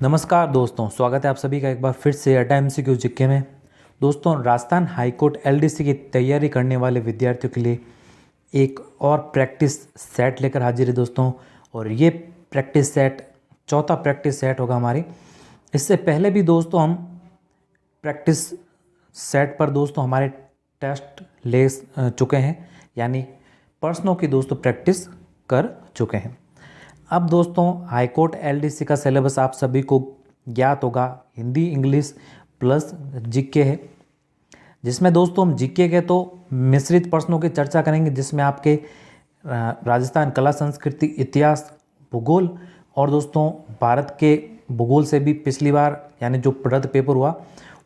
नमस्कार दोस्तों, स्वागत है आप सभी का एक बार फिर से अड्डा एमसीक्यू जीके में। दोस्तों, राजस्थान हाईकोर्ट एलडीसी की तैयारी करने वाले विद्यार्थियों के लिए एक और प्रैक्टिस सेट लेकर हाजिर है दोस्तों। और ये प्रैक्टिस सेट चौथा प्रैक्टिस सेट होगा हमारी। इससे पहले भी दोस्तों हम प्रैक्टिस सेट पर दोस्तों हमारे टेस्ट ले चुके हैं, यानी प्रश्नों की दोस्तों प्रैक्टिस कर चुके हैं। अब दोस्तों हाईकोर्ट एलडीसी का सिलेबस आप सभी को ज्ञात होगा, हिंदी इंग्लिश प्लस जीके है, जिसमें दोस्तों हम जीके के तो मिश्रित प्रश्नों की चर्चा करेंगे, जिसमें आपके राजस्थान कला संस्कृति इतिहास भूगोल और दोस्तों भारत के भूगोल से भी पिछली बार यानी जो रद्द पेपर हुआ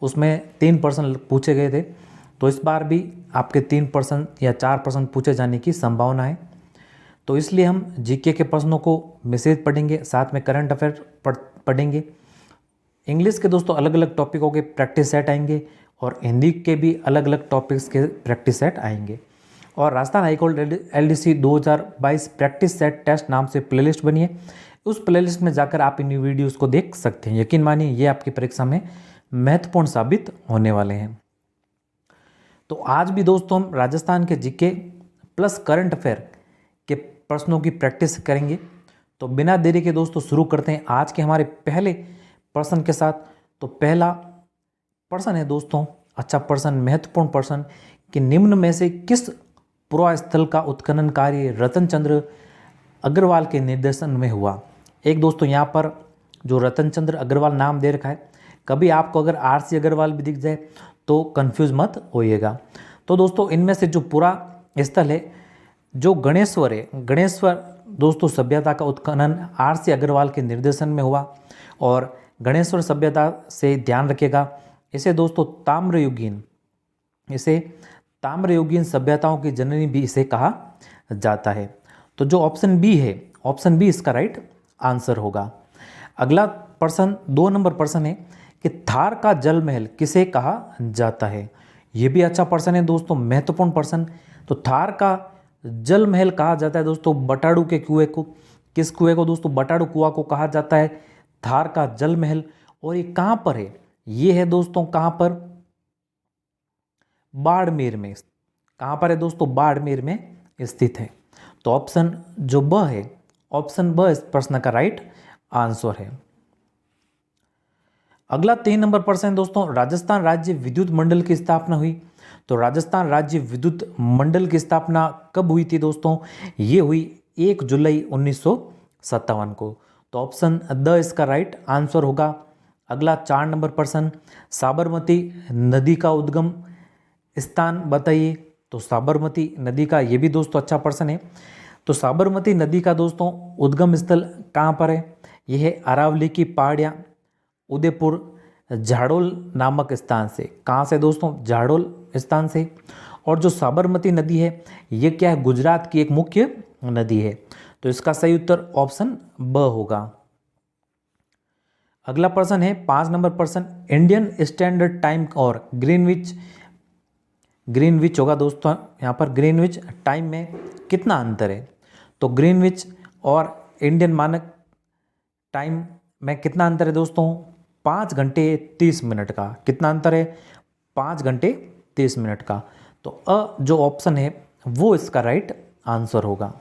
उसमें 3 प्रश्न पूछे गए थे, तो इस बार भी आपके 3 प्रश्न या 4 प्रश्न पूछे जाने की संभावना है। तो इसलिए हम जीके के प्रश्नों को मिश्रित पढ़ेंगे, साथ में करंट अफेयर पढ़ेंगे। इंग्लिश के दोस्तों अलग अलग टॉपिकों के प्रैक्टिस सेट आएंगे और हिंदी के भी अलग अलग टॉपिक्स के प्रैक्टिस सेट आएंगे। और Rajasthan high court LDC 2022 practice set test नाम से प्लेलिस्ट बनी है, उस प्लेलिस्ट में जाकर आप इन वीडियोस को देख सकते हैं। यकीन मानिए ये आपकी परीक्षा में महत्वपूर्ण साबित होने वाले हैं। तो आज भी दोस्तों हम राजस्थान के जीके प्लस करंट अफेयर के प्रश्नों की प्रैक्टिस करेंगे। तो बिना देरी के दोस्तों शुरू करते हैं आज के हमारे पहले प्रश्न के साथ। तो पहला प्रश्न है दोस्तों, अच्छा प्रश्न, महत्वपूर्ण प्रश्न, कि निम्न में से किस पुरास्थल का उत्खनन कार्य रतन चंद्र अग्रवाल के निर्देशन में हुआ। एक दोस्तों यहाँ पर जो रतन चंद्र अग्रवाल नाम दे रखा है, कभी आपको अगर आरसी अग्रवाल भी दिख जाए तो कंफ्यूज मत होइएगा। तो दोस्तों इनमें से जो पूरा स्थल है जो गणेश्वर है, गणेश्वर दोस्तों सभ्यता का उत्खनन आरसी अग्रवाल के निर्देशन में हुआ। और गणेश्वर सभ्यता से ध्यान रखिएगा, इसे दोस्तों ताम्रयुगीन सभ्यताओं की जननी भी इसे कहा जाता है। तो जो ऑप्शन बी है, ऑप्शन बी इसका राइट आंसर होगा। अगला प्रश्न 2 नंबर प्रश्न है कि थार का जल महल किसे कहा जाता है। ये भी अच्छा प्रश्न है दोस्तों, महत्वपूर्ण प्रश्न। तो थार का जल महल कहा जाता है दोस्तों बटाड़ू के कुएं को। किस कुएं को दोस्तों? बटाड़ू कुआं को कहा जाता है थार का जल महल। और ये कहां पर है? ये है दोस्तों कहां पर? बाड़मेर में। कहां पर है दोस्तों? बाड़मेर में स्थित है। तो ऑप्शन जो ब है, ऑप्शन ब इस प्रश्न का राइट आंसर है। अगला 3 नंबर प्रश्न दोस्तों, राजस्थान राज्य विद्युत मंडल की स्थापना हुई। तो राजस्थान राज्य विद्युत मंडल की स्थापना कब हुई थी दोस्तों? ये हुई 1 जुलाई 1957 को। तो ऑप्शन द इसका राइट आंसर होगा। अगला 4 नंबर प्रश्न, साबरमती नदी का उद्गम स्थान बताइए। तो साबरमती नदी का, ये भी दोस्तों अच्छा प्रश्न है। तो साबरमती नदी का दोस्तों उद्गम स्थल कहाँ पर है? यह है अरावली की पहाड़ियाँ, उदयपुर झाड़ोल नामक स्थान से। कहाँ से दोस्तों? झाड़ोल स्थान से। और जो साबरमती नदी है ये क्या है? गुजरात की एक मुख्य नदी है। तो इसका सही उत्तर ऑप्शन ब होगा। अगला प्रश्न है 5 नंबर प्रश्न, इंडियन स्टैंडर्ड टाइम और ग्रीनविच होगा दोस्तों। यहाँ पर ग्रीनविच टाइम में कितना अंतर है? तो ग्रीनविच और इंडियन मानक टाइम में कितना अंतर है दोस्तों? 5 घंटे 30 मिनट का। कितना अंतर है? 5 घंटे 30 मिनट का। तो जो ऑप्शन है वो इसका राइट आंसर होगा।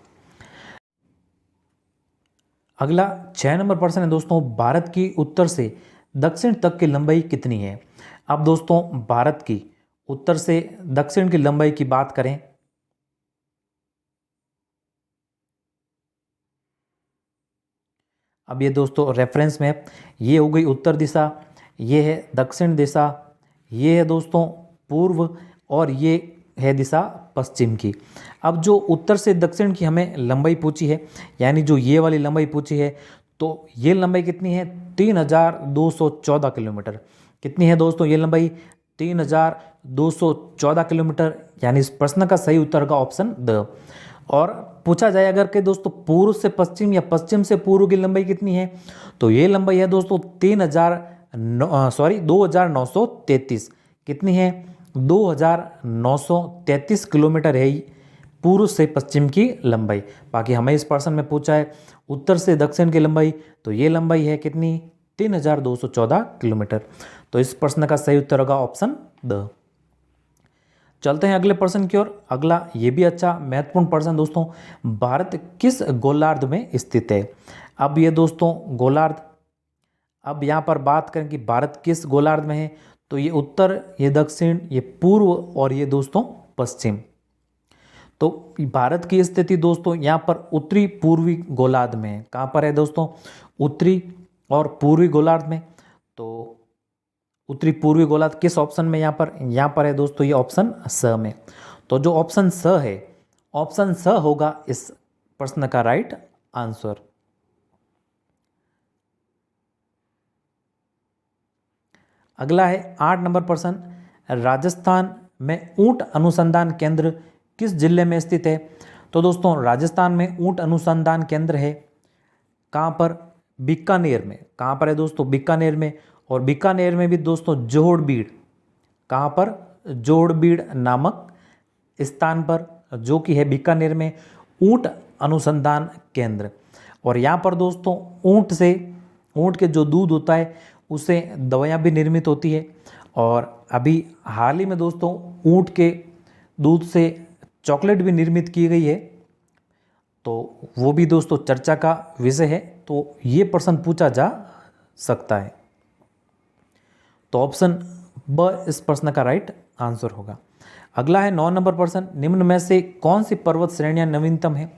अगला 6 नंबर प्रश्न है दोस्तों, भारत की उत्तर से दक्षिण तक की लंबाई कितनी है। अब दोस्तों भारत की उत्तर से दक्षिण की लंबाई की बात करें, अब ये दोस्तों रेफरेंस में ये हो गई उत्तर दिशा, ये है दक्षिण दिशा, ये है दोस्तों पूर्व, और ये है दिशा पश्चिम की। अब जो उत्तर से दक्षिण की हमें लंबाई पूछी है, यानी जो ये वाली लंबाई पूछी है, तो ये लंबाई कितनी है? 3214 किलोमीटर। कितनी है दोस्तों ये लंबाई? 3214 किलोमीटर। यानी इस प्रश्न का सही उत्तर का ऑप्शन द। और पूछा जाए अगर कि दोस्तों पूर्व से पश्चिम या पश्चिम से पूर्व की लंबाई कितनी है, तो ये लंबाई है दोस्तों 2933। कितनी है? 2933 किलोमीटर है पूर्व से पश्चिम की लंबाई। बाकी हमें इस प्रश्न में पूछा है उत्तर से दक्षिण की लंबाई, तो ये लंबाई है कितनी? 3,214 किलोमीटर। तो इस प्रश्न का सही उत्तर होगा ऑप्शन द। चलते हैं अगले प्रश्न की ओर। अगला ये भी अच्छा महत्वपूर्ण प्रश्न दोस्तों, भारत किस गोलार्ध में स्थित है? अब ये दोस्तों गोलार्ध, अब यहाँ पर बात करें कि भारत किस गोलार्ध में है, तो ये उत्तर, ये दक्षिण, ये पूर्व और ये दोस्तों पश्चिम। तो भारत की स्थिति दोस्तों यहाँ पर उत्तरी पूर्वी गोलार्ध में है। कहाँ पर है दोस्तों? उत्तरी और पूर्वी गोलार्ध में। तो उत्तरी पूर्वी गोलार्ध किस ऑप्शन में यहाँ पर है दोस्तों? ये ऑप्शन स में। तो जो ऑप्शन स है, ऑप्शन स होगा इस प्रश्न का राइट आंसर। अगला है 8 नंबर प्रश्न, राजस्थान में ऊंट अनुसंधान केंद्र किस जिले में स्थित है? तो दोस्तों राजस्थान में ऊंट अनुसंधान केंद्र है कहाँ पर? बीकानेर में। कहाँ पर है दोस्तों? बीकानेर में। और बीकानेर में भी दोस्तों जोड़बीड़, कहाँ पर? जोड़बीड़ नामक स्थान पर, जो कि है बीकानेर में ऊंट अनुसंधान केंद्र। और यहाँ पर दोस्तों ऊंट के जो दूध होता है उससे दवाइयाँ भी निर्मित होती है। और अभी हाल ही में दोस्तों ऊंट के दूध से चॉकलेट भी निर्मित की गई है, तो वो भी दोस्तों चर्चा का विषय है। तो ये प्रश्न पूछा जा सकता है। तो ऑप्शन ब इस प्रश्न का राइट आंसर होगा। अगला है 9 नंबर प्रश्न, निम्न में से कौन सी पर्वत श्रेणियां नवीनतम है?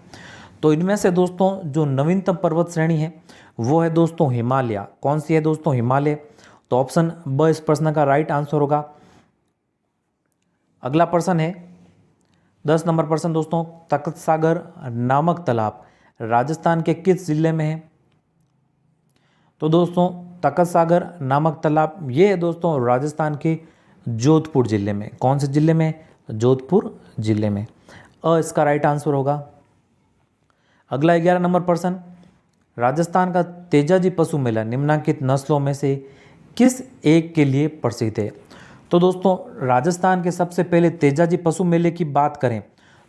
तो इनमें से दोस्तों जो नवीनतम पर्वत श्रेणी है वो है दोस्तों हिमालय। कौन सी है दोस्तों? हिमालय। तो ऑप्शन ब इस प्रश्न का राइट आंसर होगा। अगला प्रश्न है 10 नंबर प्रश्न दोस्तों, तख्त सागर नामक तालाब राजस्थान के किस जिले में है? तो दोस्तों तख्त सागर नामक तालाब ये है दोस्तों राजस्थान के जोधपुर जिले में। कौन से जिले में? जोधपुर जिले में। इसका राइट आंसर होगा। अगला 11 नंबर प्रश्न, राजस्थान का तेजाजी पशु मेला निम्नलिखित नस्लों में से किस एक के लिए प्रसिद्ध है? तो दोस्तों राजस्थान के सबसे पहले तेजाजी पशु मेले की बात करें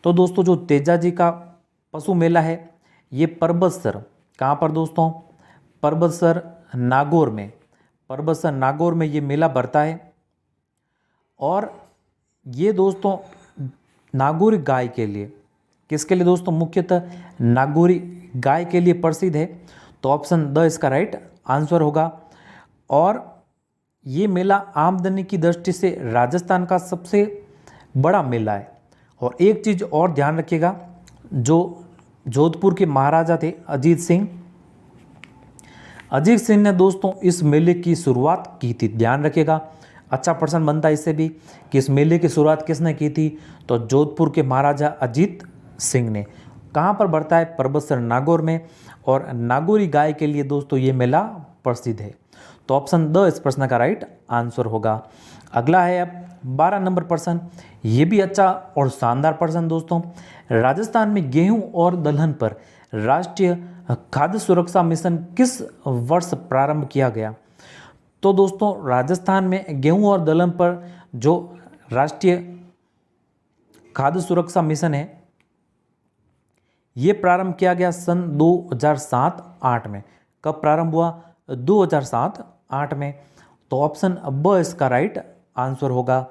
तो दोस्तों जो तेजाजी का पशु मेला है ये परबतसर, कहाँ पर दोस्तों? परबतसर नागौर में। परबतसर नागौर में ये मेला भरता है। और ये दोस्तों नागौरी गाय के लिए, किसके लिए दोस्तों? मुख्यतः नागौरी गाय के लिए प्रसिद्ध है। तो ऑप्शन द इसका राइट आंसर होगा। और ये मेला आमदनी की दृष्टि से राजस्थान का सबसे बड़ा मेला है। और एक चीज़ और ध्यान रखिएगा, जो जोधपुर के महाराजा थे अजीत सिंह ने दोस्तों इस मेले की शुरुआत की थी। ध्यान रखिएगा, अच्छा प्रश्न बनता है इससे भी कि इस मेले की शुरुआत किसने की थी? तो जोधपुर के महाराजा अजीत सिंह ने। कहाँ पर बढ़ता है? परबतसर नागौर में। और नागौरी गाय के लिए दोस्तों ये मेला प्रसिद्ध है। तो ऑप्शन द इस प्रश्न का राइट आंसर होगा। अगला है अब 12 नंबर प्रश्न, ये भी अच्छा और शानदार प्रश्न दोस्तों, राजस्थान में गेहूं और दलहन पर राष्ट्रीय खाद्य सुरक्षा मिशन किस वर्ष प्रारंभ किया गया? तो दोस्तों राजस्थान में गेहूं और दलहन पर जो राष्ट्रीय खाद्य सुरक्षा मिशन है ये प्रारंभ किया गया सन 2007-8 में। कब प्रारंभ हुआ? 2007-8 में। तो ऑप्शन ब इसका राइट आंसर होगा।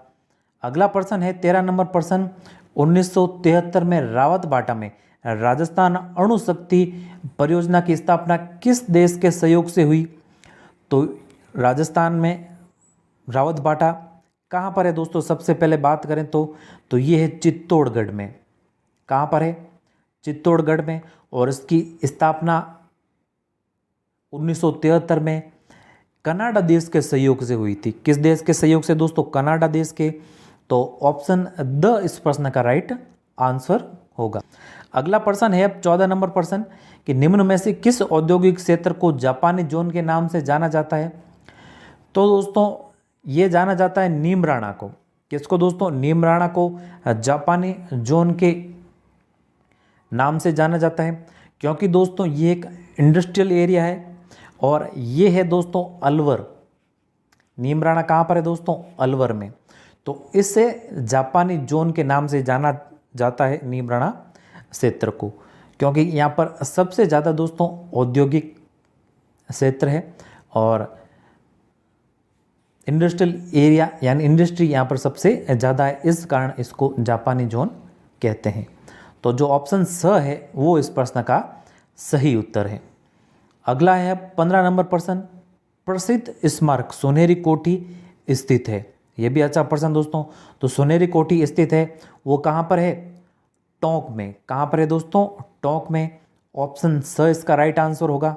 अगला प्रश्न है 13 नंबर प्रश्न, 1973 में रावतबाटा में राजस्थान अणु शक्ति परियोजना की स्थापना किस देश के सहयोग से हुई? तो राजस्थान में रावतबाटा कहाँ पर है दोस्तों? सबसे पहले बात करें तो ये है चित्तौड़गढ़ में। कहाँ पर है? चित्तौड़गढ़ में। और इसकी स्थापना 1973 में कनाडा देश के सहयोग से हुई थी। किस देश के सहयोग से दोस्तों? कनाडा देश के। तो ऑप्शन द इस प्रश्न का राइट आंसर होगा। अगला प्रश्न है अब 14 नंबर प्रश्न कि निम्न में से किस औद्योगिक क्षेत्र को जापानी जोन के नाम से जाना जाता है? तो दोस्तों ये जाना जाता है नीमराणा को। किसको दोस्तों? नीमराणा को जापानी जोन के नाम से जाना जाता है, क्योंकि दोस्तों ये एक इंडस्ट्रियल एरिया है और ये है दोस्तों अलवर। नीमराणा कहाँ पर है दोस्तों? अलवर में। तो इससे जापानी जोन के नाम से जाना जाता है नीमराणा क्षेत्र को, क्योंकि यहाँ पर सबसे ज़्यादा दोस्तों औद्योगिक क्षेत्र है और इंडस्ट्रियल एरिया यानी इंडस्ट्री यहाँ पर सबसे ज़्यादा है, इस कारण इसको जापानी जोन कहते हैं। तो जो ऑप्शन स है वो इस प्रश्न का सही उत्तर है। अगला है 15 नंबर प्रश्न, प्रसिद्ध स्मारक सुनहरी कोठी स्थित है। ये भी अच्छा प्रश्न दोस्तों। तो सुनहरी कोठी स्थित है वो कहाँ पर है? टोंक में। कहाँ पर है दोस्तों? टोंक में। ऑप्शन स इसका राइट आंसर होगा।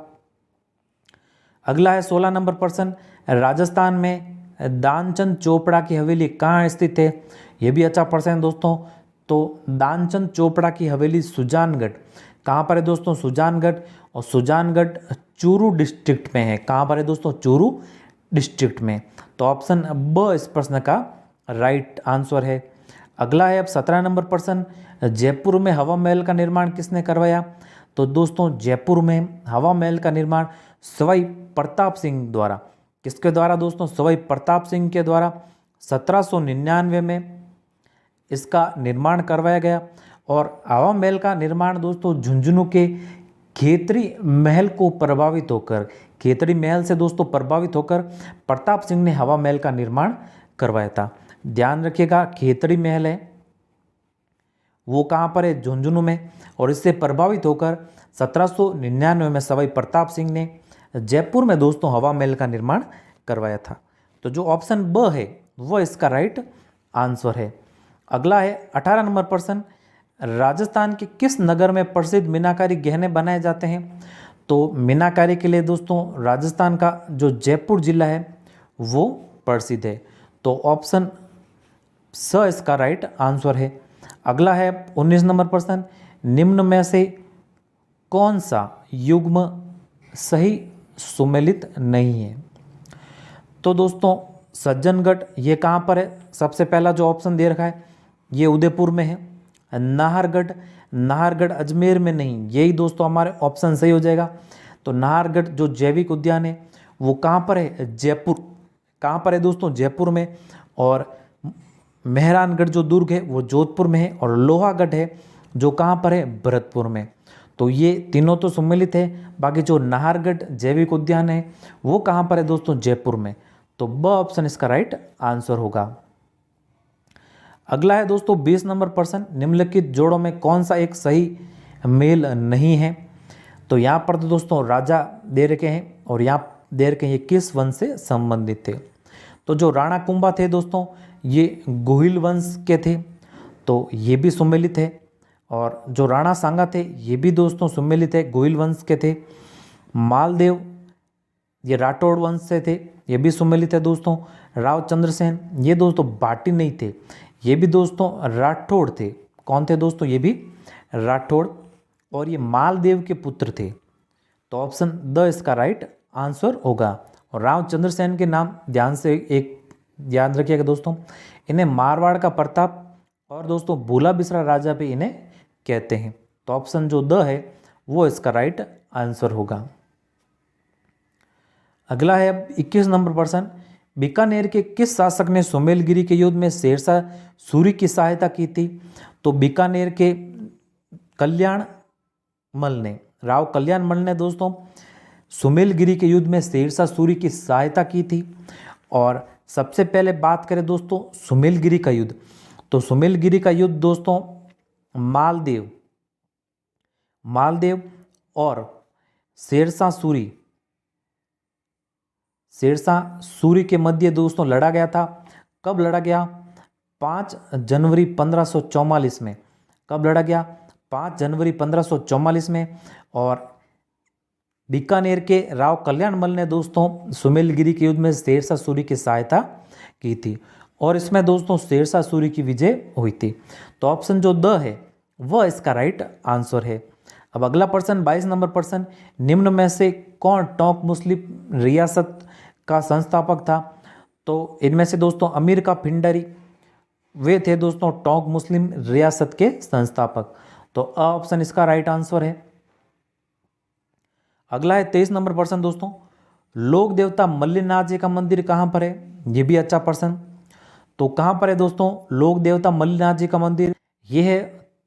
अगला है 16 नंबर प्रश्न, राजस्थान में दानचंद चोपड़ा की हवेली कहाँ स्थित है? ये भी अच्छा प्रश्न है दोस्तों। तो दानचंद चोपड़ा की हवेली सुजानगढ़। कहाँ पर है दोस्तों? सुजानगढ़। और सुजानगढ़ चूरू डिस्ट्रिक्ट में है। कहाँ पर है दोस्तों? चूरू डिस्ट्रिक्ट में। तो ऑप्शन ब इस प्रश्न का राइट आंसर है। अगला है अब 17 नंबर प्रश्न, जयपुर में हवा महल का निर्माण किसने करवाया? तो दोस्तों जयपुर में हवा महल का निर्माण सवाई प्रताप सिंह द्वारा। किसके द्वारा दोस्तों? सवाई प्रताप सिंह के द्वारा 1799 में इसका निर्माण करवाया गया। और हवा महल का निर्माण दोस्तों झुंझुनू के खेतरी महल को प्रभावित होकर, खेतरी महल से दोस्तों प्रभावित होकर प्रताप सिंह ने हवा महल का निर्माण करवाया था। ध्यान रखिएगा, खेतरी महल है वो कहाँ पर है? झुंझुनू में। और इससे प्रभावित होकर 1799 में सवाई प्रताप सिंह ने जयपुर में दोस्तों हवा महल का निर्माण करवाया था। तो जो ऑप्शन ब है वह इसका राइट आंसर है। अगला है 18 नंबर प्रश्न, राजस्थान के किस नगर में प्रसिद्ध मीनाकारी गहने बनाए जाते हैं? तो मीनाकारी के लिए दोस्तों राजस्थान का जो जयपुर जिला है वो प्रसिद्ध है। तो ऑप्शन स इसका राइट आंसर है। अगला है 19 नंबर प्रश्न, निम्न में से कौन सा युग्म सही सुमेलित नहीं है? तो दोस्तों सज्जनगढ़ ये कहाँ पर है? सबसे पहला जो ऑप्शन दे रखा है ये उदयपुर में है। नाहरगढ़, नाहरगढ़ अजमेर में नहीं, यही दोस्तों हमारे ऑप्शन सही हो जाएगा। तो नाहरगढ़ जो जैविक उद्यान है वो कहाँ पर है? जयपुर। कहाँ पर है दोस्तों? जयपुर में। और मेहरानगढ़ जो दुर्ग है वो जोधपुर में है। और लोहागढ़ है जो कहाँ पर है? भरतपुर में। तो ये तीनों तो सम्मिलित है, बाकी जो नाहरगढ़ जैविक उद्यान है वो कहाँ पर है दोस्तों? जयपुर में। तो ब ऑप्शन इसका राइट आंसर होगा। अगला है दोस्तों 20 नंबर प्रश्न, निम्नलिखित जोड़ों में कौन सा एक सही मेल नहीं है? तो यहाँ पर तो दोस्तों राजा दे रखे हैं और यहाँ दे रखे हैं ये किस वंश से संबंधित थे? तो जो राणा कुंभा थे दोस्तों ये गोहिल वंश के थे, तो ये भी सम्मिलित है। और जो राणा सांगा थे ये भी दोस्तों सम्मिलित है, गोहिल वंश के थे। मालदेव ये राठौड़ वंश से थे, ये भी सम्मिलित है दोस्तों। राव चंद्रसेन ये दोस्तों भाटी नहीं थे, ये भी दोस्तों राठौड़ थे। कौन थे दोस्तों? ये भी राठौड़। और ये मालदेव के पुत्र थे। तो ऑप्शन द इसका राइट आंसर होगा। और राव चंद्रसेन के नाम ध्यान से एक याद रखिएगा दोस्तों, इन्हें मारवाड़ का प्रताप और दोस्तों भूला बिसरा राजा भी इन्हें कहते हैं। तो ऑप्शन जो द है वो इसका राइट आंसर होगा। अगला है अब 21 नंबर प्रश्न, बीकानेर के किस शासक ने सुमेलगिरी के युद्ध में शेरशाह सूरी की सहायता की थी? तो बीकानेर के कल्याण मल ने, राव कल्याण मल ने दोस्तों सुमेलगिरी के युद्ध में शेरशाह सूरी की सहायता की थी। और सबसे पहले बात करें दोस्तों सुमेलगिरी का युद्ध, तो सुमेलगिरी का युद्ध दोस्तों मालदेव और शेरशाह सूरी के मध्य दोस्तों लड़ा गया था। कब लड़ा गया? 5 जनवरी 1544 में। कब लड़ा गया? 5 जनवरी 1544 में। और बीकानेर के राव कल्याण मल ने दोस्तों सुमेलगिरी के युद्ध में शेरशाह सूरी की सहायता की थी और इसमें दोस्तों शेरशाह सूरी की विजय हुई थी। तो ऑप्शन जो द है वह इसका राइट आंसर है। अब अगला प्रश्न 22 नंबर प्रश्न, निम्न में से कौन टोंक मुस्लिम रियासत का संस्थापक था? तो इनमें से दोस्तों अमीर का पिंडारी वे थे दोस्तों टोंक मुस्लिम रियासत के संस्थापक। तो अ ऑप्शन इसका राइट आंसर है। अगला है 23 नंबर प्रश्न दोस्तों, लोक देवता मल्लिनाथ जी का मंदिर कहाँ पर है? ये भी अच्छा प्रश्न। तो कहाँ पर है दोस्तों लोक देवता मल्लिनाथ जी का मंदिर? ये है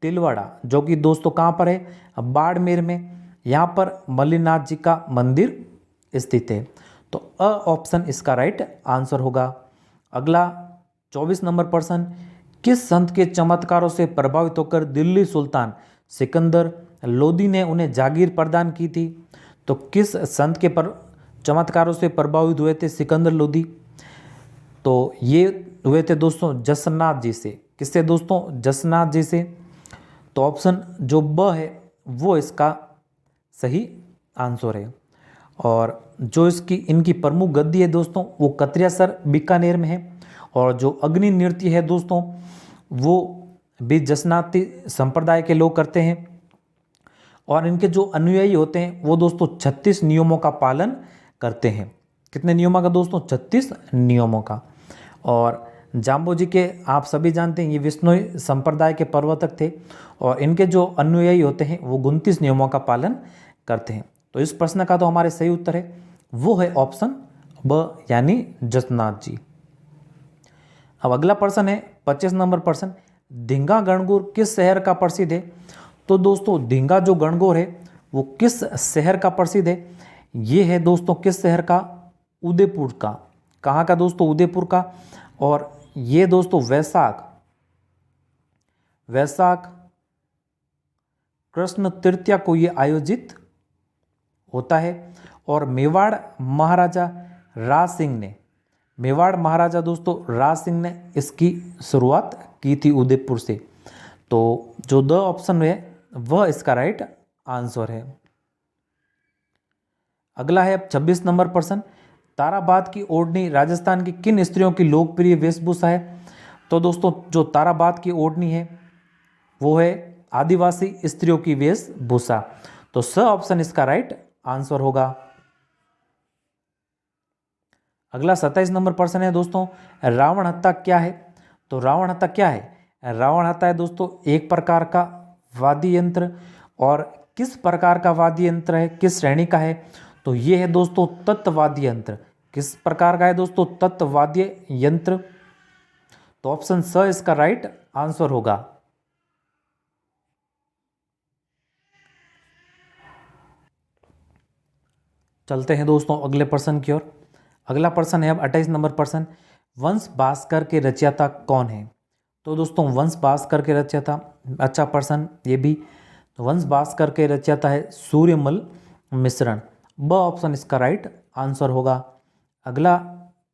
तिलवाड़ा, जो कि दोस्तों कहाँ पर है? बाड़मेर में। यहाँ पर मल्लिनाथ जी का मंदिर स्थित है। तो अ ऑप्शन इसका राइट आंसर होगा। अगला 24 नंबर प्रश्न, किस संत के चमत्कारों से प्रभावित होकर दिल्ली सुल्तान सिकंदर लोदी ने उन्हें जागीर प्रदान की थी? तो किस संत के चमत्कारों से प्रभावित हुए थे सिकंदर लोदी? तो ये हुए थे दोस्तों जसनाथ जी से। किससे दोस्तों? जसनाथ जी से। तो ऑप्शन जो ब है वो इसका सही आंसर है। और जो इनकी प्रमुख गद्दी है दोस्तों वो कतरियासर बीकानेर में है। और जो अग्नि नृत्य है दोस्तों वो भी जसनाती संप्रदाय के लोग करते हैं। और इनके जो अनुयायी होते हैं वो दोस्तों 36 नियमों का पालन करते हैं। कितने नियमों का दोस्तों? 36 नियमों का। और जाम्बोजी के आप सभी जानते हैं ये विष्णु संप्रदाय के प्रवर्तक थे। और इनके जो अनुयायी होते हैं वो 29 नियमों का पालन करते हैं। तो इस प्रश्न का तो हमारे सही उत्तर है वो है ऑप्शन ब यानी जसनाथ जी। अब अगला प्रश्न है 25 नंबर प्रश्न, धींगा गणगौर किस शहर का प्रसिद्ध है? तो दोस्तों धींगा जो गणगौर है वो किस शहर का प्रसिद्ध है? ये है दोस्तों किस शहर का? उदयपुर का। कहाँ का दोस्तों? उदयपुर का। और ये दोस्तों वैशाख कृष्ण तृतीया को ये आयोजित होता है। और मेवाड़ महाराजा दोस्तों राज सिंह ने इसकी शुरुआत की थी उदयपुर से। तो जो द ऑप्शन है वह इसका राइट आंसर है। अगला है अब 26 नंबर प्रश्न, ताराबाद की ओढ़नी राजस्थान की किन स्त्रियों की लोकप्रिय वेशभूषा है? तो दोस्तों जो ताराबाद की ओढ़नी है वो है आदिवासी स्त्रियों की वेशभूषा। तो स ऑप्शन इसका राइट आंसर होगा। अगला 27 नंबर प्रश्न है दोस्तों, रावण हत्था क्या है? तो रावण हत्था क्या है? रावण हत्था है दोस्तों एक प्रकार का वाद्य यंत्र। और किस प्रकार का वाद्य यंत्र है, किस श्रेणी का है? तो ये है दोस्तों तत्वाद्य यंत्र। किस प्रकार का है दोस्तों? तत्वाद्य यंत्र। तो ऑप्शन स इसका राइट आंसर होगा। चलते हैं दोस्तों अगले प्रश्न की ओर। अगला प्रश्न है अब 28 नंबर प्रश्न, वंश भास्कर के रचयिता कौन है? तो दोस्तों वंश भास्कर के रचयिता, अच्छा प्रश्न ये भी। तो वंश भास्कर के रचयिता है सूर्यमल मिश्रण। ब ऑप्शन इसका राइट आंसर होगा। अगला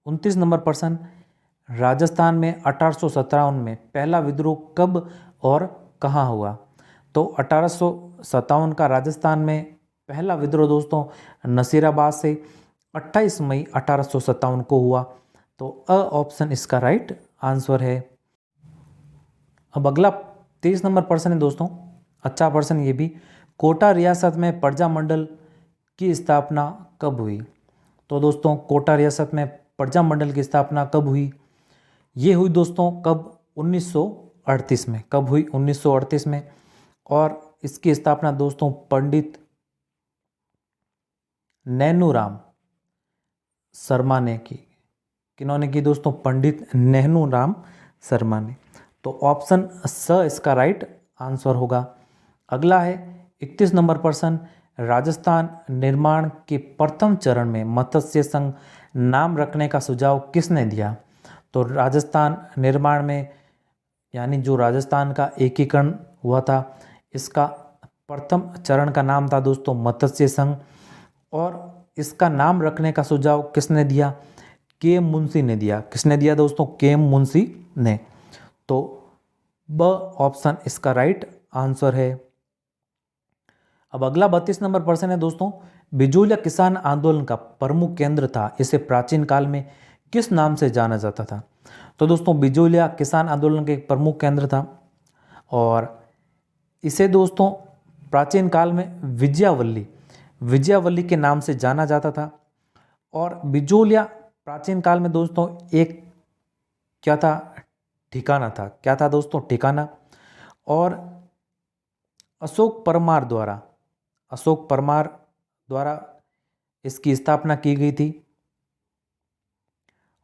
29 नंबर प्रश्न, राजस्थान में 1857 में पहला विद्रोह कब और कहाँ हुआ? तो 1857 का राजस्थान में पहला विद्रोह दोस्तों नसीराबाद से 28 मई 1857 को हुआ। तो अ ऑप्शन इसका राइट आंसर है। अब अगला 23 नंबर प्रश्न है दोस्तों, अच्छा प्रश्न ये भी, कोटा रियासत में प्रजामंडल की स्थापना कब हुई? तो दोस्तों कोटा रियासत में प्रजामंडल की स्थापना कब हुई? ये हुई दोस्तों कब? 1938 में। कब हुई? 1938 में। और इसकी स्थापना दोस्तों पंडित नैनूराम शर्मा ने की। किन्होंने की दोस्तों? पंडित नैनूराम शर्मा ने। तो ऑप्शन स इसका राइट आंसर होगा। अगला है 31 नंबर प्रश्न, राजस्थान निर्माण के प्रथम चरण में मत्स्य संघ नाम रखने का सुझाव किसने दिया? तो राजस्थान निर्माण में यानी जो राजस्थान का एकीकरण हुआ था इसका प्रथम चरण का नाम था दोस्तों मत्स्य संघ। और इसका नाम रखने का सुझाव किसने दिया? के एम मुंशी ने दिया। किसने दिया दोस्तों? के एम मुंशी ने। तो ब ऑप्शन इसका राइट आंसर है। अब अगला 32 नंबर प्रश्न है दोस्तों, बिजोलिया किसान आंदोलन का प्रमुख केंद्र था, इसे प्राचीन काल में किस नाम से जाना जाता था? तो दोस्तों बिजोलिया किसान आंदोलन का एक प्रमुख केंद्र था और इसे दोस्तों प्राचीन काल में विजयावल्ली के नाम से जाना जाता था। और बिजोलिया प्राचीन काल में दोस्तों एक क्या था? ठिकाना था। क्या था दोस्तों? ठिकाना। और अशोक परमार द्वारा इसकी स्थापना की गई थी।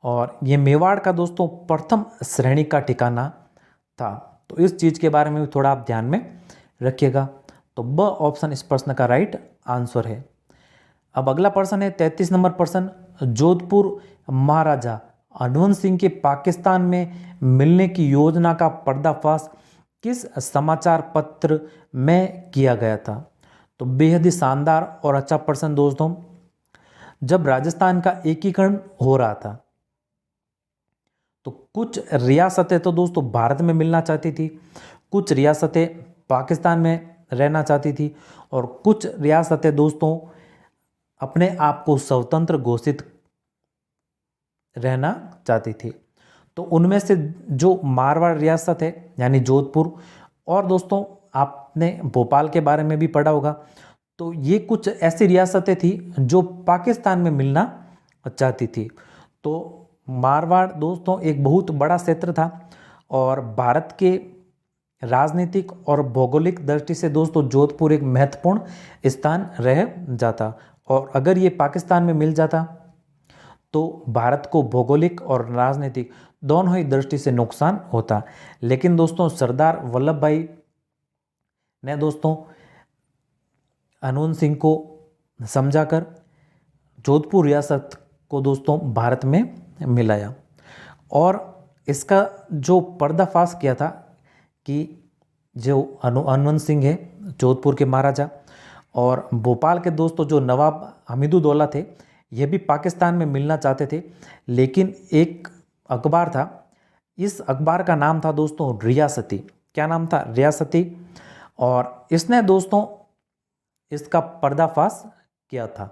और ये मेवाड़ का दोस्तों प्रथम श्रेणी का ठिकाना था। तो इस चीज़ के बारे में भी थोड़ा आप ध्यान में रखिएगा। तो ब ऑप्शन इस प्रश्न का राइट आंसर है। अब अगला प्रश्न है 33 नंबर प्रश्न, जोधपुर महाराजा हनवंत सिंह के पाकिस्तान में मिलने की योजना का पर्दाफाश किस समाचार पत्र में किया गया था? तो बेहद ही शानदार और अच्छा प्रश्न दोस्तों। जब राजस्थान का एकीकरण हो रहा था तो कुछ रियासतें तो दोस्तों भारत में मिलना चाहती थी, कुछ रियासतें पाकिस्तान में रहना चाहती थी और कुछ रियासतें दोस्तों अपने आप को स्वतंत्र घोषित रहना चाहती थी। तो उनमें से जो मारवाड़ रियासत है यानी जोधपुर, और दोस्तों आपने भोपाल के बारे में भी पढ़ा होगा, तो ये कुछ ऐसी रियासतें थी जो पाकिस्तान में मिलना चाहती थी। तो मारवाड़ दोस्तों एक बहुत बड़ा क्षेत्र था और भारत के राजनीतिक और भौगोलिक दृष्टि से दोस्तों जोधपुर एक महत्वपूर्ण स्थान रह जाता, और अगर ये पाकिस्तान में मिल जाता तो भारत को भौगोलिक और राजनीतिक दोनों ही दृष्टि से नुकसान होता। लेकिन दोस्तों सरदार वल्लभ भाई ने दोस्तों हनवंत सिंह को समझाकर जोधपुर रियासत को दोस्तों भारत में मिलाया, और इसका जो पर्दाफाश किया था कि जो हनवंत सिंह है जोधपुर के महाराजा और भोपाल के दोस्तों जो नवाब हमीदुद्दौला थे, ये भी पाकिस्तान में मिलना चाहते थे। लेकिन एक अखबार था, इस अखबार का नाम था दोस्तों रियासती। क्या नाम था? रियासती। और इसने दोस्तों इसका पर्दाफाश किया था।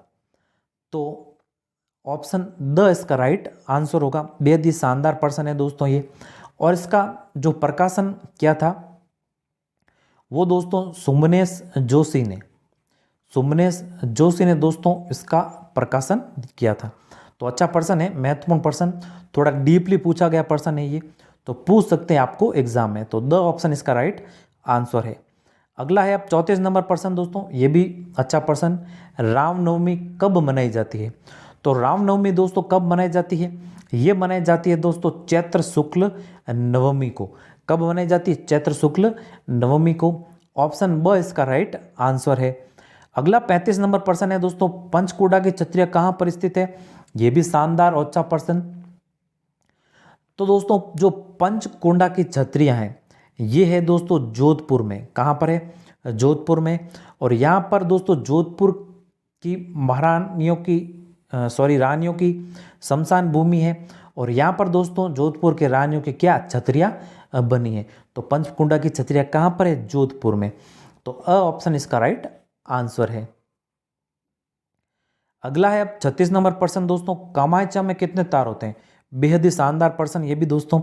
तो ऑप्शन द इसका राइट आंसर होगा। बेहद ही शानदार प्रश्न है दोस्तों ये। और इसका जो प्रकाशन किया था वो दोस्तों सुमनेश जोशी ने दोस्तों इसका प्रकाशन किया था। तो अच्छा प्रश्न है, महत्वपूर्ण प्रश्न, थोड़ा डीपली पूछा गया प्रश्न है ये, तो पूछ सकते हैं आपको एग्जाम में। तो द ऑप्शन इसका राइट आंसर है। अगला है अब 34 नंबर प्रश्न दोस्तों, ये भी अच्छा प्रश्न। रामनवमी कब मनाई जाती है? तो रामनवमी दोस्तों कब मनाई जाती है? ये मनाई जाती है दोस्तों चैत्र शुक्ल नवमी को। कब मनाई जाती है? चैत्र शुक्ल नवमी को। ऑप्शन ब इसका राइट आंसर है। अगला 35 नंबर प्रश्न है दोस्तों, पंचकुड़ा की छत्रियां कहां पर स्थित है? यह भी शानदार और अच्छा प्रश्न। तो दोस्तों जो पंचकुंडा की छत्रियां हैं ये है दोस्तों जोधपुर में। कहां पर है? जोधपुर में। और यहां पर दोस्तों जोधपुर की रानियों की शमशान भूमि है, और यहां पर दोस्तों जोधपुर के रानियों की क्या छत्रियां बनी है। तो पंचकुंडा की छत्रियां कहां पर है? जोधपुर में। तो अ ऑप्शन इसका राइट आंसर है। अगला है अब 36 नंबर प्रश्न दोस्तों, कामायचा में कितने तार होते हैं? बेहद ही शानदार प्रश्न ये भी दोस्तों।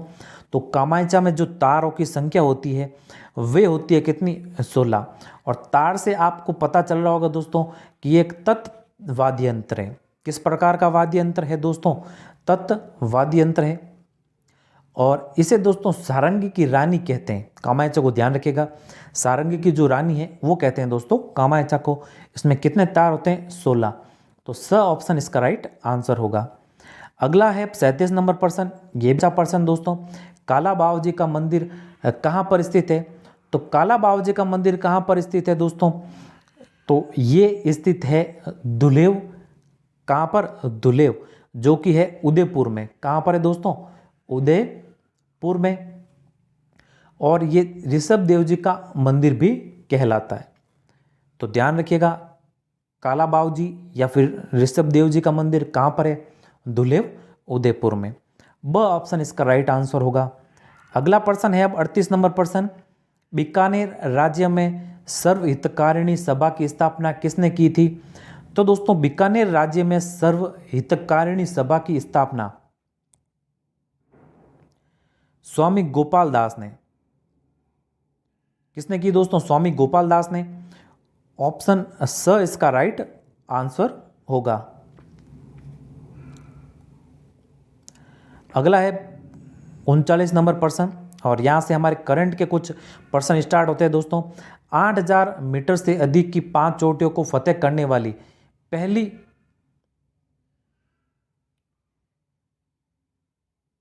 तो कामायचा में जो तारों की संख्या होती है वे होती है कितनी? 16। और तार से आपको पता चल रहा होगा दोस्तों कि एक तत्व वाद्य यंत्र है। किस प्रकार का वाद्य यंत्र है दोस्तों? तत्व वाद्य यंत्र है। और इसे दोस्तों सारंगी की रानी कहते हैं। कामायचा को ध्यान रखिएगा, सारंगी की जो रानी है वो कहते हैं दोस्तों कामायचा को। इसमें कितने तार होते हैं? 16। तो स ऑप्शन इसका राइट आंसर होगा। अगला है 37 नंबर प्रश्न, ये भी प्रश्न दोस्तों, काला बावजी का मंदिर कहाँ पर स्थित है? तो काला बावजी का मंदिर कहाँ पर स्थित है दोस्तों? तो ये स्थित है दुलेव। कहाँ पर? दुलेव, जो कि है उदयपुर में। कहाँ पर है दोस्तों? उदयपुर में। और ये ऋषभ देव जी का मंदिर भी कहलाता है। तो ध्यान रखिएगा, काला बावजी या फिर ऋषभ देव जी का मंदिर कहाँ पर है? दुलेव, उदयपुर में। ब ऑप्शन इसका राइट आंसर होगा। अगला प्रश्न है अब 38 नंबर प्रश्न, बीकानेर राज्य में सर्वहितकारिणी सभा की स्थापना किसने की थी? तो दोस्तों बीकानेर राज्य में सर्वहितकारिणी सभा की स्थापना स्वामी गोपाल दास ने। किसने की दोस्तों? स्वामी गोपाल दास ने। ऑप्शन स इसका राइट आंसर होगा। अगला है 39 नंबर प्रश्न, और यहां से हमारे करंट के कुछ प्रश्न स्टार्ट होते हैं दोस्तों। 8000 मीटर से अधिक की 5 चोटियों को फतेह करने वाली पहली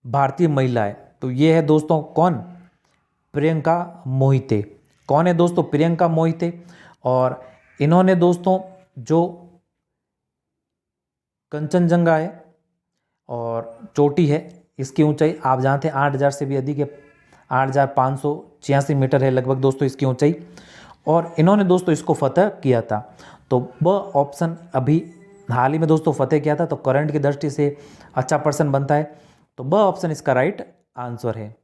भारतीय महिला है। तो ये है दोस्तों कौन? प्रियंका मोहिते। कौन है दोस्तों? प्रियंका मोहिते। और इन्होंने दोस्तों जो कंचनजंगा है और चोटी है, इसकी ऊंचाई आप जानते हैं 8,000 से भी अधिक है, 8,586 मीटर है लगभग दोस्तों इसकी ऊंचाई। और इन्होंने दोस्तों इसको फतह किया था। तो ब ऑप्शन अभी हाल ही में दोस्तों फतह किया था, तो करंट की दृष्टि से अच्छा पर्सन बनता है। तो ब ऑप्शन इसका राइट आंसर है।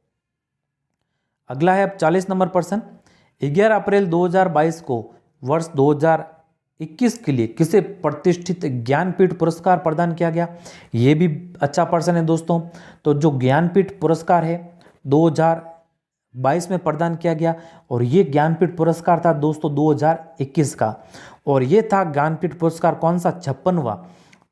अगला है अब 40 नंबर पर्सन। 11 अप्रैल 2022 को वर्ष 2021 के लिए किसे प्रतिष्ठित ज्ञानपीठ पुरस्कार प्रदान किया गया? ये भी अच्छा पर्सन है दोस्तों। तो जो ज्ञानपीठ पुरस्कार है 2022 में प्रदान किया गया, और ये ज्ञानपीठ पुरस्कार था दोस्तों 2021 का। और ये था ज्ञानपीठ पुरस्कार कौन सा?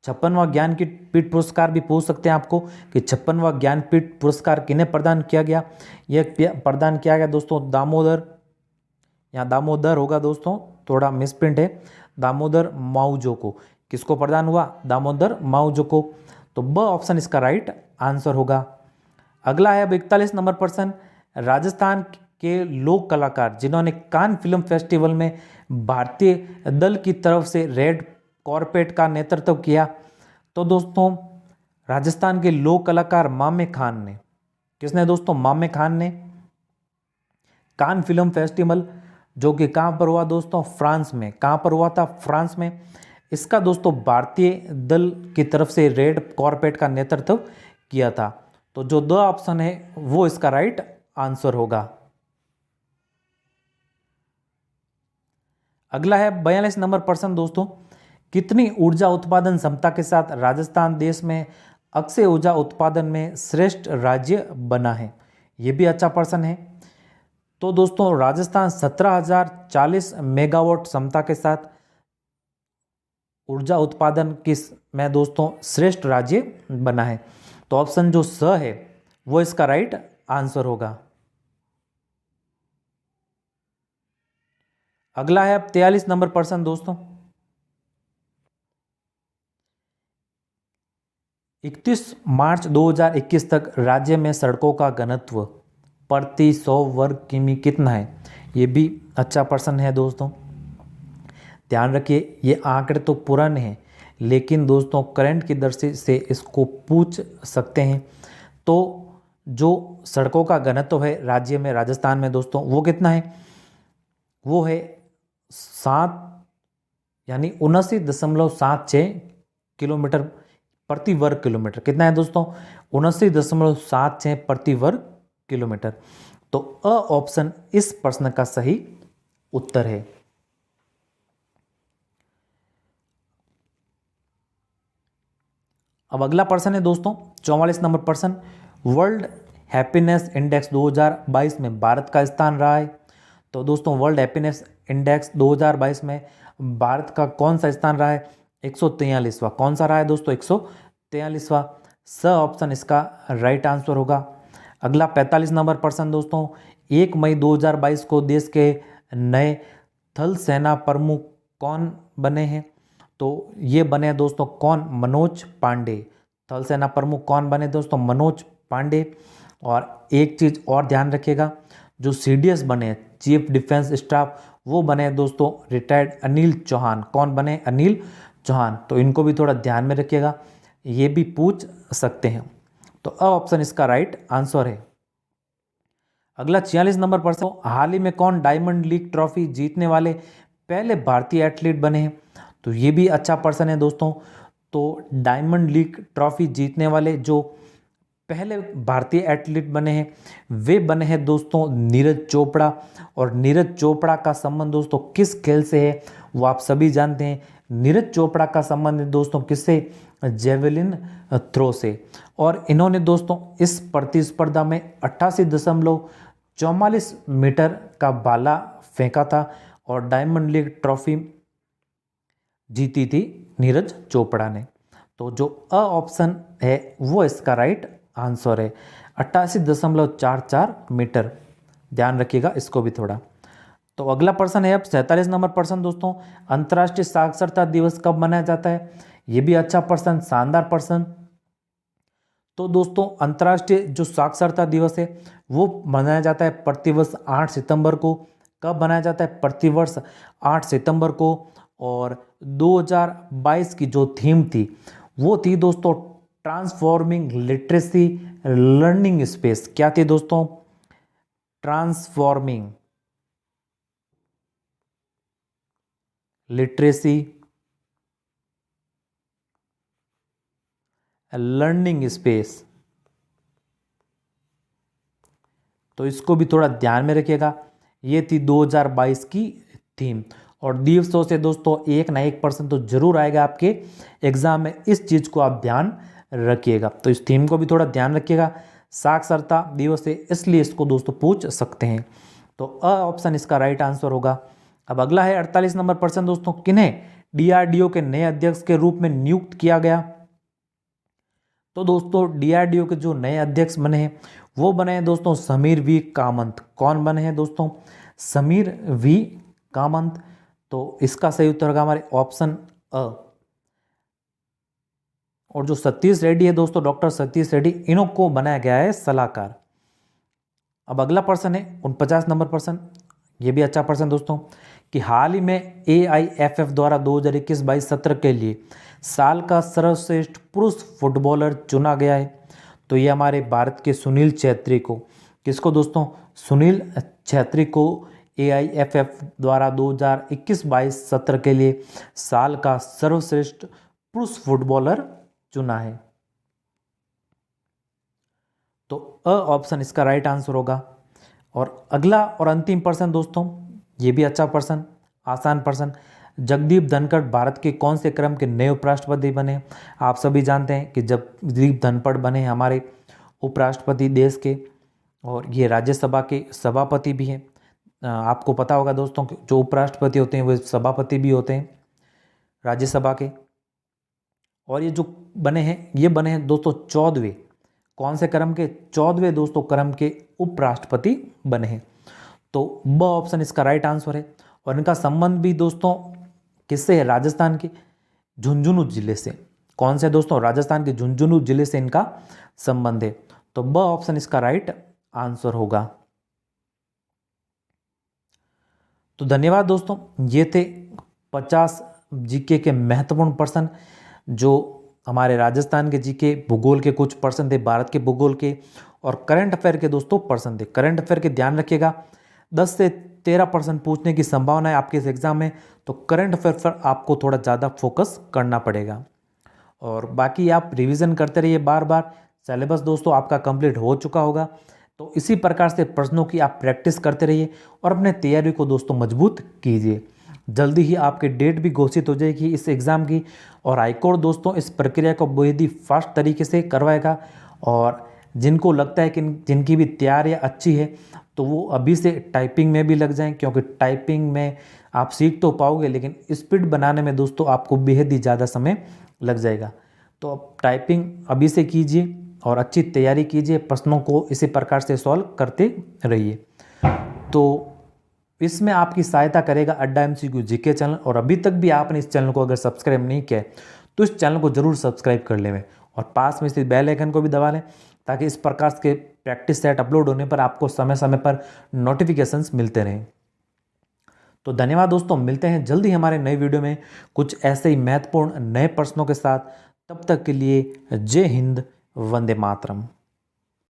56वां ज्ञानपीठ पुरस्कार भी पूछ सकते हैं आपको कि 56वां ज्ञानपीठ पुरस्कार किन्हें प्रदान किया गया? यह प्रदान किया गया दोस्तों दामोदर, यहाँ दामोदर होगा दोस्तों, थोड़ा मिसप्रिंट है, दामोदर माउजो को। किसको प्रदान हुआ? दामोदर माउजो को। तो ब ऑप्शन इसका राइट आंसर होगा। अगला है अब 41 नंबर पर्सन। राजस्थान के लोक कलाकार जिन्होंने कान फिल्म फेस्टिवल में भारतीय दल की तरफ से रेड कॉर्पेट का नेतृत्व किया। तो दोस्तों राजस्थान के लोक कलाकार मामे खान ने, किसने दोस्तों? मामे खान ने कान फिल्म फेस्टिवल जो कि कहाँ पर हुआ दोस्तों? फ्रांस में। कहाँ पर हुआ था? फ्रांस में। इसका दोस्तों भारतीय दल की तरफ से रेड कॉर्पेट का नेतृत्व किया था। तो जो दो ऑप्शन है वो इसका राइट आंसर होगा। अगला है 42 नंबर पर्सन दोस्तों। कितनी ऊर्जा उत्पादन क्षमता के साथ राजस्थान देश में अक्षय ऊर्जा उत्पादन में श्रेष्ठ राज्य बना है? ये भी अच्छा पर्सन है। तो दोस्तों राजस्थान 17,040 मेगावाट क्षमता के साथ ऊर्जा उत्पादन किस में दोस्तों श्रेष्ठ राज्य बना है। तो ऑप्शन जो स है वो इसका राइट आंसर होगा। अगला है अब 43 नंबर पर्सन दोस्तों। 31 मार्च 2021 तक राज्य में सड़कों का घनत्व प्रति 100 वर्ग किमी कितना है? ये भी अच्छा पर्सन है दोस्तों। ध्यान रखिए ये आंकड़े तो पुराने हैं, लेकिन दोस्तों करंट की दृष्टि से इसको पूछ सकते हैं। तो जो सड़कों का घनत्व है राज्य में राजस्थान में दोस्तों वो कितना है? वो है 7 यानी 79.76 किलोमीटर प्रति वर्ग किलोमीटर। कितना है दोस्तों? 79.76 प्रति वर्ग किलोमीटर। तो अ ऑप्शन इस प्रश्न का सही उत्तर है। अब अगला पर्सन है दोस्तों 44 number person. World happiness index 2022 में भारत का स्थान रहा है। तो दोस्तों वर्ल्ड हैप्पीनेस इंडेक्स 2022 में भारत का कौन सा स्थान रहा है? 143वां। कौन सा रहा है दोस्तों? 143वां। स ऑप्शन इसका राइट आंसर होगा। अगला 45 नंबर पर्सन दोस्तों। 1 मई 2022 को देश के नए थल सेना प्रमुख कौन बने हैं? तो ये बने दोस्तों कौन? मनोज पांडे। थल सेना प्रमुख कौन बने दोस्तों? मनोज पांडे। और एक चीज़ और ध्यान रखिएगा, जो CDS बने चीफ डिफेंस स्टाफ वो बने दोस्तों रिटायर्ड अनिल चौहान। कौन बने? अनिल चौहान। तो इनको भी थोड़ा ध्यान में रखिएगा, ये भी पूछ सकते हैं। तो अ ऑप्शन इसका राइट आंसर है। अगला 46 नंबर पर्सन। हाल ही में कौन डायमंड लीग ट्रॉफी जीतने वाले पहले भारतीय एथलीट बने हैं? तो ये भी अच्छा पर्सन है दोस्तों। तो डायमंड लीग ट्रॉफी जीतने वाले जो पहले भारतीय एथलीट बने हैं वे बने हैं दोस्तों नीरज चोपड़ा। और नीरज चोपड़ा का संबंध दोस्तों किस खेल से है वो आप सभी जानते हैं। नीरज चोपड़ा का संबंध है दोस्तों किससे? जेवलिन थ्रो से। और इन्होंने दोस्तों इस प्रतिस्पर्धा में 88.44 मीटर का भाला फेंका था और डायमंड लीग ट्रॉफी जीती थी नीरज चोपड़ा ने। तो जो अ ऑप्शन है वो इसका राइट आंसर है। 88.44 मीटर। ध्यान रखिएगा इसको भी थोड़ा। तो अगला पर्सन है अब 47 नंबर पर्सन दोस्तों। अंतर्राष्ट्रीय साक्षरता दिवस कब मनाया जाता है? ये भी अच्छा पर्सन, शानदार पर्सन। तो दोस्तों अंतर्राष्ट्रीय जो साक्षरता दिवस है वो मनाया जाता है प्रतिवर्ष 8 सितंबर को। कब मनाया जाता है? प्रतिवर्ष 8 सितंबर को। और 2022 की जो थीम थी वो थी दोस्तों ट्रांसफॉर्मिंग लिटरेसी लर्निंग स्पेस क्या थी दोस्तों? Transforming literacy learning space. तो इसको भी थोड़ा ध्यान में रखिएगा। ये थी 2022 की थीम। और दिवसों से दोस्तों 1 ना 1% तो जरूर आएगा आपके एग्जाम में, इस चीज को आप ध्यान रखिएगा। तो इस थीम को भी थोड़ा ध्यान रखिएगा। साक्षरता दिवस से इसलिए इसको दोस्तों पूछ सकते हैं। तो अ ऑप्शन इसका राइट आंसर होगा। अब अगला है 48 नंबर प्रश्न दोस्तों, किन्हें डीआरडीओ के नए अध्यक्ष के रूप में नियुक्त किया गया? तो दोस्तों डीआरडीओ के जो नए अध्यक्ष बने हैं वो बने हैं दोस्तों समीर वी कामत। कौन बने हैं दोस्तों? समीर वी कामत। तो इसका सही उत्तर होगा हमारे ऑप्शन अ। और जो सतीश रेड्डी है दोस्तों, डॉक्टर सतीश रेड्डी, इन्हों को बनाया गया है सलाहकार। अब अगला प्रश्न है 49 नंबर प्रश्न, ये भी अच्छा प्रश्न दोस्तों, कि हाल ही में AIFF द्वारा 2021-22 सत्र के लिए साल का सर्वश्रेष्ठ पुरुष फुटबॉलर चुना गया है। तो ये हमारे भारत के सुनील छेत्री को, किसको दोस्तों? सुनील छेत्री को AIFF द्वारा 2021-22 सत्र के लिए साल का सर्वश्रेष्ठ पुरुष फुटबॉलर चुना है। तो अ ऑप्शन इसका राइट आंसर होगा। और अगला और अंतिम प्रश्न दोस्तों, ये भी अच्छा प्रश्न, आसान प्रश्न, जगदीप धनखड़ भारत के कौन से क्रम के नए उपराष्ट्रपति बने? आप सभी जानते हैं कि जगदीप धनखड़ बने हमारे उपराष्ट्रपति देश के, और ये राज्यसभा के सभापति भी हैं। आपको पता होगा दोस्तों कि जो उपराष्ट्रपति होते हैं वो सभापति भी होते हैं राज्यसभा के। और ये जो बने हैं, ये बने हैं दोस्तों 14वें, कौन से क्रम के? 14वें दोस्तों क्रम के उपराष्ट्रपति बने हैं। तो ब ऑप्शन इसका राइट आंसर है। और इनका संबंध भी दोस्तों किससे है? राजस्थान के झुंझुनू जिले से। कौन से दोस्तों? राजस्थान के झुंझुनू जिले से इनका संबंध है। तो ब ऑप्शन इसका राइट आंसर होगा। तो धन्यवाद दोस्तों, ये थे 50 जीके के महत्वपूर्ण प्रश्न, जो हमारे राजस्थान के जीके, भूगोल के कुछ प्रश्न थे, भारत के भूगोल के, और करंट अफेयर के दोस्तों प्रश्न थे। करंट अफेयर के ध्यान रखिएगा, 10 से 13 प्रश्न पूछने की संभावना है आपके इस एग्जाम में। तो करंट अफेयर पर आपको थोड़ा ज़्यादा फोकस करना पड़ेगा। और बाकी आप रिवीजन करते रहिए बार बार। सिलेबस दोस्तों आपका कंप्लीट हो चुका होगा। तो इसी प्रकार से प्रश्नों की आप प्रैक्टिस करते रहिए और अपने तैयारी को दोस्तों मजबूत कीजिए। जल्दी ही आपकी डेट भी घोषित हो जाएगी इस एग्ज़ाम की। और हाईकोर्ट दोस्तों इस प्रक्रिया को बेहद ही फास्ट तरीके से करवाएगा। और जिनको लगता है कि जिनकी भी तैयारी अच्छी है तो वो अभी से टाइपिंग में भी लग जाएं, क्योंकि टाइपिंग में आप सीख तो पाओगे लेकिन स्पीड बनाने में दोस्तों आपको बेहद ही ज़्यादा समय लग जाएगा। तो अब टाइपिंग अभी से कीजिए और अच्छी तैयारी कीजिए, प्रश्नों को इसी प्रकार से सॉल्व करते रहिए। तो इसमें आपकी सहायता करेगा अड्डा MCQ जीके चैनल। और अभी तक भी आपने इस चैनल को अगर सब्सक्राइब नहीं किया है तो इस चैनल को जरूर सब्सक्राइब कर लें और पास में स्थित बेल आइकन को भी दबा लें, ताकि इस प्रकार के प्रैक्टिस सेट अपलोड होने पर आपको समय समय पर नोटिफिकेशंस मिलते रहें। तो धन्यवाद दोस्तों, मिलते हैं जल्दी हमारे नए वीडियो में कुछ ऐसे ही महत्वपूर्ण नए प्रश्नों के साथ। तब तक के लिए जय हिंद, वंदे मातरम।